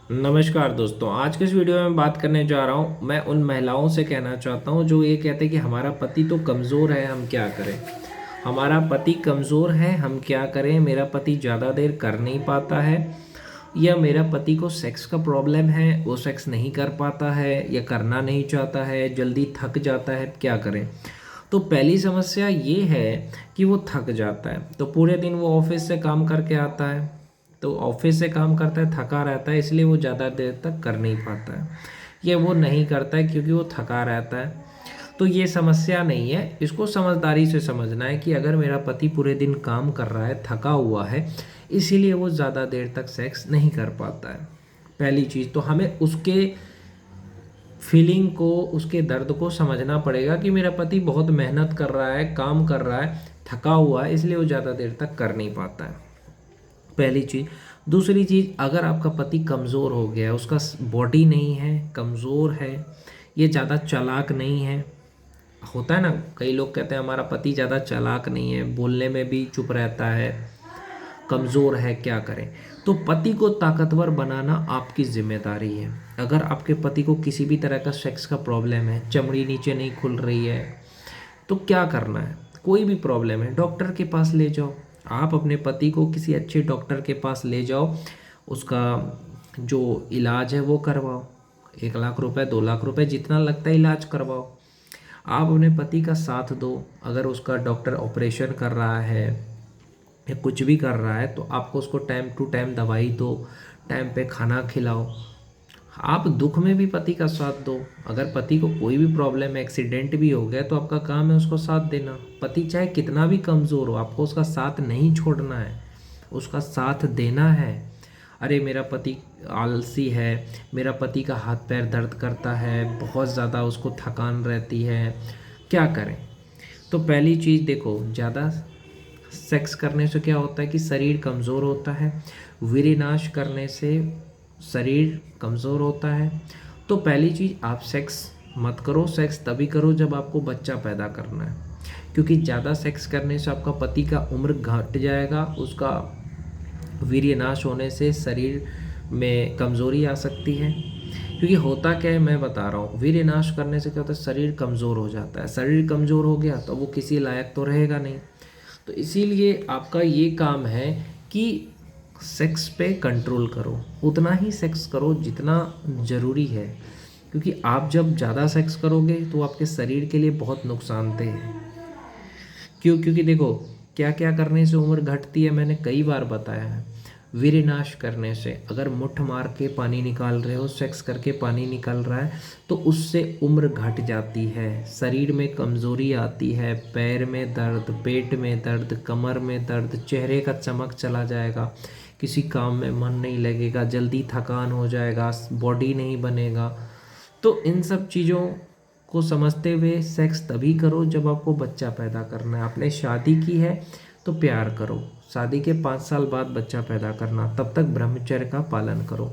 नमस्कार दोस्तों, आज के इस वीडियो में मैं बात करने जा रहा हूँ। मैं उन महिलाओं से कहना चाहता हूँ जो ये कहते हैं कि हमारा पति तो कमज़ोर है, हम क्या करें। हमारा पति कमज़ोर है, हम क्या करें। मेरा पति ज़्यादा देर कर नहीं पाता है, या मेरा पति को सेक्स का प्रॉब्लम है, वो सेक्स नहीं कर पाता है या करना नहीं चाहता है, जल्दी थक जाता है, क्या करें। तो पहली समस्या ये है कि वो थक जाता है। तो पूरे दिन वो ऑफिस से काम करके आता है, तो ऑफिस से काम करता है, थका रहता है, इसलिए वो ज़्यादा देर तक कर नहीं पाता है, या वो नहीं करता है क्योंकि वो थका रहता है। तो ये समस्या नहीं है, इसको समझदारी से समझना है कि अगर मेरा पति पूरे दिन काम कर रहा है, थका हुआ है, इसीलिए वो ज़्यादा देर तक सेक्स नहीं कर पाता है। पहली चीज़ तो हमें उसके फीलिंग को, उसके दर्द को समझना पड़ेगा कि मेरा पति बहुत मेहनत कर रहा है, काम कर रहा है, थका हुआ है, इसलिए वो ज़्यादा देर तक कर नहीं पाता है। पहली चीज़। दूसरी चीज़, अगर आपका पति कमज़ोर हो गया है, उसका बॉडी नहीं है, कमज़ोर है, ये ज़्यादा चालाक नहीं है। होता है ना, कई लोग कहते हैं हमारा पति ज़्यादा चालाक नहीं है, बोलने में भी चुप रहता है, कमज़ोर है, क्या करें। तो पति को ताकतवर बनाना आपकी जिम्मेदारी है। अगर आपके पति को किसी भी तरह का सेक्स का प्रॉब्लम है, चमड़ी नीचे नहीं खुल रही है, तो क्या करना है। कोई भी प्रॉब्लम है, डॉक्टर के पास ले जाओ। आप अपने पति को किसी अच्छे डॉक्टर के पास ले जाओ, उसका जो इलाज है वो करवाओ। 1 लाख रुपए, 2 लाख रुपए, जितना लगता है इलाज करवाओ। आप अपने पति का साथ दो। अगर उसका डॉक्टर ऑपरेशन कर रहा है या कुछ भी कर रहा है, तो आपको उसको टाइम टू टाइम दवाई दो, टाइम पे खाना खिलाओ। आप दुख में भी पति का साथ दो। अगर पति को कोई भी प्रॉब्लम, एक्सीडेंट भी हो गया, तो आपका काम है उसको साथ देना। पति चाहे कितना भी कमज़ोर हो, आपको उसका साथ नहीं छोड़ना है, उसका साथ देना है। अरे मेरा पति आलसी है, मेरा पति का हाथ पैर दर्द करता है, बहुत ज़्यादा उसको थकान रहती है, क्या करें। तो पहली चीज़ देखो, ज़्यादा सेक्स करने से क्या होता है कि शरीर कमज़ोर होता है। वीर्यनाश करने से शरीर कमज़ोर होता है। तो पहली चीज़, आप सेक्स मत करो। सेक्स तभी करो जब आपको बच्चा पैदा करना है, क्योंकि ज़्यादा सेक्स करने से आपका पति का उम्र घट जाएगा, उसका वीर्यनाश होने से शरीर में कमज़ोरी आ सकती है। क्योंकि होता क्या है, मैं बता रहा हूँ, वीर्यनाश करने से क्या होता है, शरीर कमज़ोर हो जाता है। शरीर कमज़ोर हो गया तो वो किसी लायक तो रहेगा नहीं। तो इसीलिए आपका ये काम है कि सेक्स पे कंट्रोल करो, उतना ही सेक्स करो जितना ज़रूरी है। क्योंकि आप जब ज़्यादा सेक्स करोगे तो आपके शरीर के लिए बहुत नुकसानदेह है। क्योंकि देखो, क्या क्या करने से उम्र घटती है, मैंने कई बार बताया है। वीर्यनाश करने से, अगर मुट्ठ मार के पानी निकाल रहे हो, सेक्स करके पानी निकल रहा है, तो उससे उम्र घट जाती है, शरीर में कमज़ोरी आती है, पैर में दर्द, पेट में दर्द, कमर में दर्द, चेहरे का चमक चला जाएगा, किसी काम में मन नहीं लगेगा, जल्दी थकान हो जाएगा, बॉडी नहीं बनेगा। तो इन सब चीज़ों को समझते हुए सेक्स तभी करो जब आपको बच्चा पैदा करना है। आपने शादी की है तो प्यार करो, शादी के 5 साल बाद बच्चा पैदा करना, तब तक ब्रह्मचर्य का पालन करो।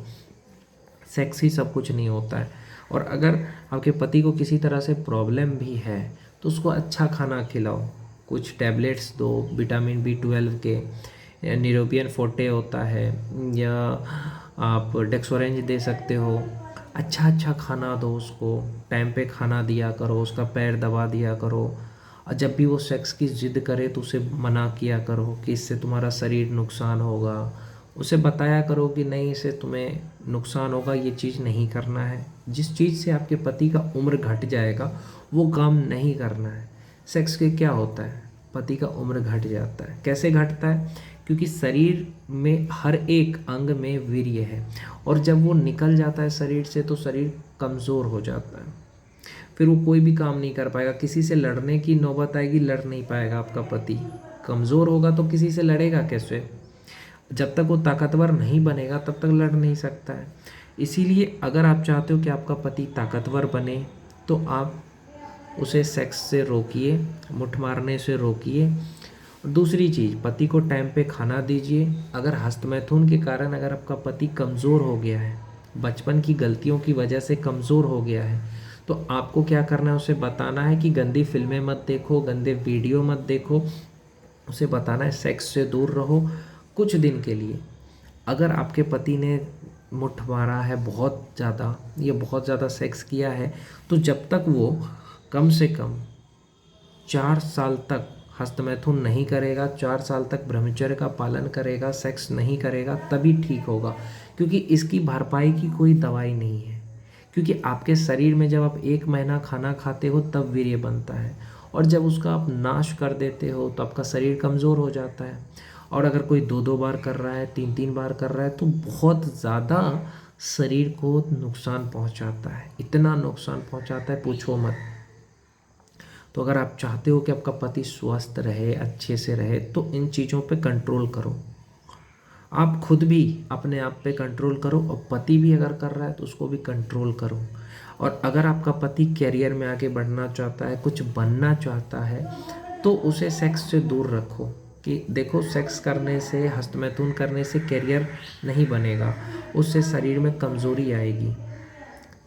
सेक्स ही सब कुछ नहीं होता है। और अगर आपके पति को किसी तरह से प्रॉब्लम भी है, तो उसको अच्छा खाना खिलाओ, कुछ टैबलेट्स दो, विटामिन B12 के, या न्यूरोबियन फोर्टे होता है, या आप डेक्सोरेंज दे सकते हो। अच्छा अच्छा खाना दो उसको, टाइम पे खाना दिया करो, उसका पैर दबा दिया करो। और जब भी वो सेक्स की ज़िद करे तो उसे मना किया करो कि इससे तुम्हारा शरीर नुकसान होगा। उसे बताया करो कि नहीं, इससे तुम्हें नुकसान होगा, ये चीज़ नहीं करना है। जिस चीज़ से आपके पति का उम्र घट जाएगा वो काम नहीं करना है। सेक्स के क्या होता है, पति का उम्र घट जाता है। कैसे घटता है? क्योंकि शरीर में हर एक अंग में वीर्य है, और जब वो निकल जाता है शरीर से तो शरीर कमज़ोर हो जाता है। फिर वो कोई भी काम नहीं कर पाएगा, किसी से लड़ने की नौबत आएगी, लड़ नहीं पाएगा। आपका पति कमज़ोर होगा तो किसी से लड़ेगा कैसे? जब तक वो ताकतवर नहीं बनेगा तब तक लड़ नहीं सकता है। इसीलिए अगर आप चाहते हो कि आपका पति ताकतवर बने, तो आप उसे सेक्स से रोकिए, मुट्ठ मारने से रोकिए। दूसरी चीज़, पति को टाइम पे खाना दीजिए। अगर हस्तमैथुन के कारण अगर आपका पति कमज़ोर हो गया है, बचपन की गलतियों की वजह से कमज़ोर हो गया है, तो आपको क्या करना है, उसे बताना है कि गंदी फिल्में मत देखो, गंदे वीडियो मत देखो। उसे बताना है सेक्स से दूर रहो कुछ दिन के लिए। अगर आपके पति ने मुट्ठ मारा है बहुत ज़्यादा, ये बहुत ज़्यादा सेक्स किया है, तो जब तक वो कम से कम 4 साल तक हस्तमैथुन नहीं करेगा, 4 साल तक ब्रह्मचर्य का पालन करेगा, सेक्स नहीं करेगा, तभी ठीक होगा। क्योंकि इसकी भरपाई की कोई दवाई नहीं है। क्योंकि आपके शरीर में जब आप 1 महीना खाना खाते हो तब वीर्य बनता है, और जब उसका आप नाश कर देते हो तो आपका शरीर कमज़ोर हो जाता है। और अगर कोई 2-2 बार कर रहा है, 3-3 बार कर रहा है, तो बहुत ज़्यादा शरीर को नुकसान पहुंचाता है, इतना नुकसान पहुंचाता है पूछो मत। तो अगर आप चाहते हो कि आपका पति स्वस्थ रहे, अच्छे से रहे, तो इन चीज़ों पे कंट्रोल करो। आप खुद भी अपने आप पे कंट्रोल करो, और पति भी अगर कर रहा है तो उसको भी कंट्रोल करो। और अगर आपका पति कैरियर में आगे बढ़ना चाहता है, कुछ बनना चाहता है, तो उसे सेक्स से दूर रखो। कि देखो, सेक्स करने से, हस्तमैथुन करने से कैरियर नहीं बनेगा, उससे शरीर में कमज़ोरी आएगी।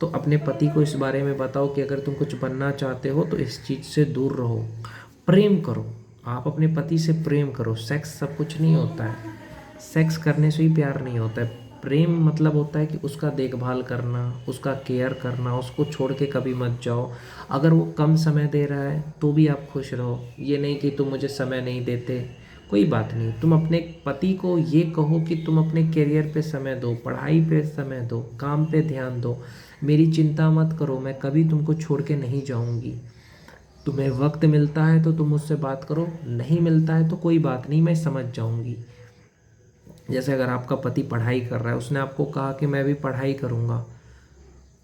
तो अपने पति को इस बारे में बताओ कि अगर तुम कुछ बनना चाहते हो तो इस चीज़ से दूर रहो। प्रेम करो, आप अपने पति से प्रेम करो। सेक्स सब कुछ नहीं होता है, सेक्स करने से ही प्यार नहीं होता है। प्रेम मतलब होता है कि उसका देखभाल करना, उसका केयर करना, उसको छोड़ के कभी मत जाओ। अगर वो कम समय दे रहा है तो भी आप खुश रहो, ये नहीं कि तुम मुझे समय नहीं देते, कोई बात नहीं। तुम अपने पति को ये कहो कि तुम अपने करियर पे समय दो, पढ़ाई पे समय दो, काम पे ध्यान दो, मेरी चिंता मत करो, मैं कभी तुमको छोड़ के नहीं जाऊंगी। तुम्हें वक्त मिलता है तो तुम मुझसे बात करो, नहीं मिलता है तो कोई बात नहीं, मैं समझ जाऊंगी। जैसे अगर आपका पति पढ़ाई कर रहा है, उसने आपको कहा कि मैं भी पढ़ाई करूंगा,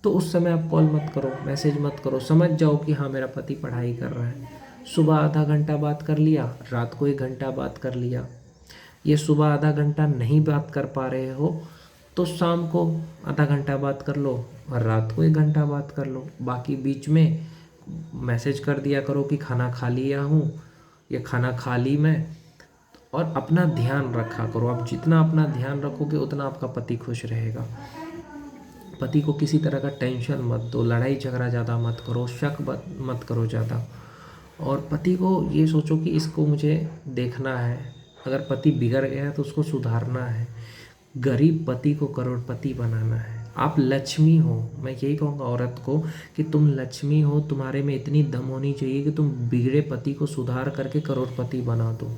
तो उस समय आप कॉल मत करो, मैसेज मत करो, समझ जाओ कि हाँ मेरा पति पढ़ाई कर रहा है। सुबह आधा घंटा बात कर लिया, रात को 1 घंटा बात कर लिया। ये सुबह आधा घंटा नहीं बात कर पा रहे हो तो शाम को आधा घंटा बात कर लो, और रात को 1 घंटा बात कर लो। बाकी बीच में मैसेज कर दिया करो कि खाना खा लिया हूँ या खाना खा ली मैं। और अपना ध्यान रखा करो, आप जितना अपना ध्यान रखोगे उतना आपका पति खुश रहेगा। पति को किसी तरह का टेंशन मत दो, लड़ाई झगड़ा ज़्यादा मत करो, शक मत करो ज़्यादा। और पति को ये सोचो कि इसको मुझे देखना है, अगर पति बिगड़ गया है तो उसको सुधारना है। गरीब पति को करोड़पति बनाना है। आप लक्ष्मी हो, मैं यही कहूँगा औरत को कि तुम लक्ष्मी हो, तुम्हारे में इतनी दम होनी चाहिए कि तुम बिगड़े पति को सुधार करके करोड़पति बना दो।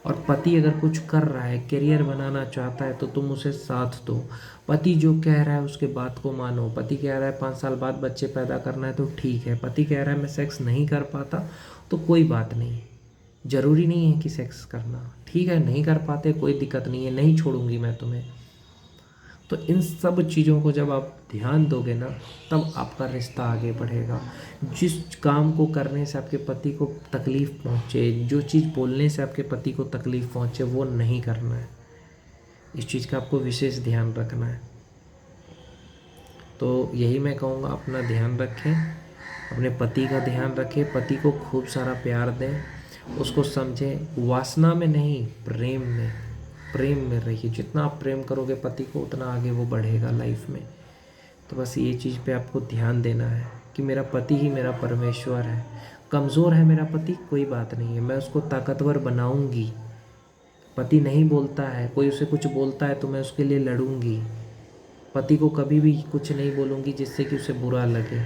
और पति अगर कुछ कर रहा है, करियर बनाना चाहता है, तो तुम उसे साथ दो। पति जो कह रहा है उसके बात को मानो। पति कह रहा है 5 साल बाद बच्चे पैदा करना है तो ठीक है। पति कह रहा है मैं सेक्स नहीं कर पाता, तो कोई बात नहीं, ज़रूरी नहीं है कि सेक्स करना, ठीक है, नहीं कर पाते कोई दिक्कत नहीं है, नहीं छोड़ूंगी मैं तुम्हें। तो इन सब चीज़ों को जब आप ध्यान दोगे ना, तब आपका रिश्ता आगे बढ़ेगा। जिस काम को करने से आपके पति को तकलीफ़ पहुँचे, जो चीज़ बोलने से आपके पति को तकलीफ़ पहुँचे, वो नहीं करना है। इस चीज़ का आपको विशेष ध्यान रखना है। तो यही मैं कहूँगा, अपना ध्यान रखें, अपने पति का ध्यान रखें, पति को खूब सारा प्यार दें, उसको समझें, वासना में नहीं, प्रेम में रहिए। जितना आप प्रेम करोगे पति को, उतना आगे वो बढ़ेगा लाइफ में। तो बस ये चीज़ पे आपको ध्यान देना है कि मेरा पति ही मेरा परमेश्वर है। कमज़ोर है मेरा पति, कोई बात नहीं है, मैं उसको ताकतवर बनाऊंगी। पति नहीं बोलता है, कोई उसे कुछ बोलता है तो मैं उसके लिए लड़ूंगी। पति को कभी भी कुछ नहीं बोलूँगी जिससे कि उसे बुरा लगे।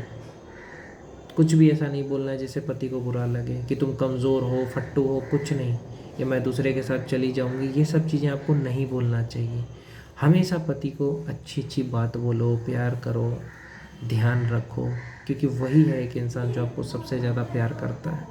कुछ भी ऐसा नहीं बोलना है जिससे पति को बुरा लगे कि तुम कमज़ोर हो, फट्टू हो, कुछ नहीं, या मैं दूसरे के साथ चली जाऊंगी। ये सब चीज़ें आपको नहीं बोलना चाहिए। हमेशा पति को अच्छी अच्छी बात बोलो, प्यार करो, ध्यान रखो, क्योंकि वही है एक इंसान जो आपको सबसे ज़्यादा प्यार करता है।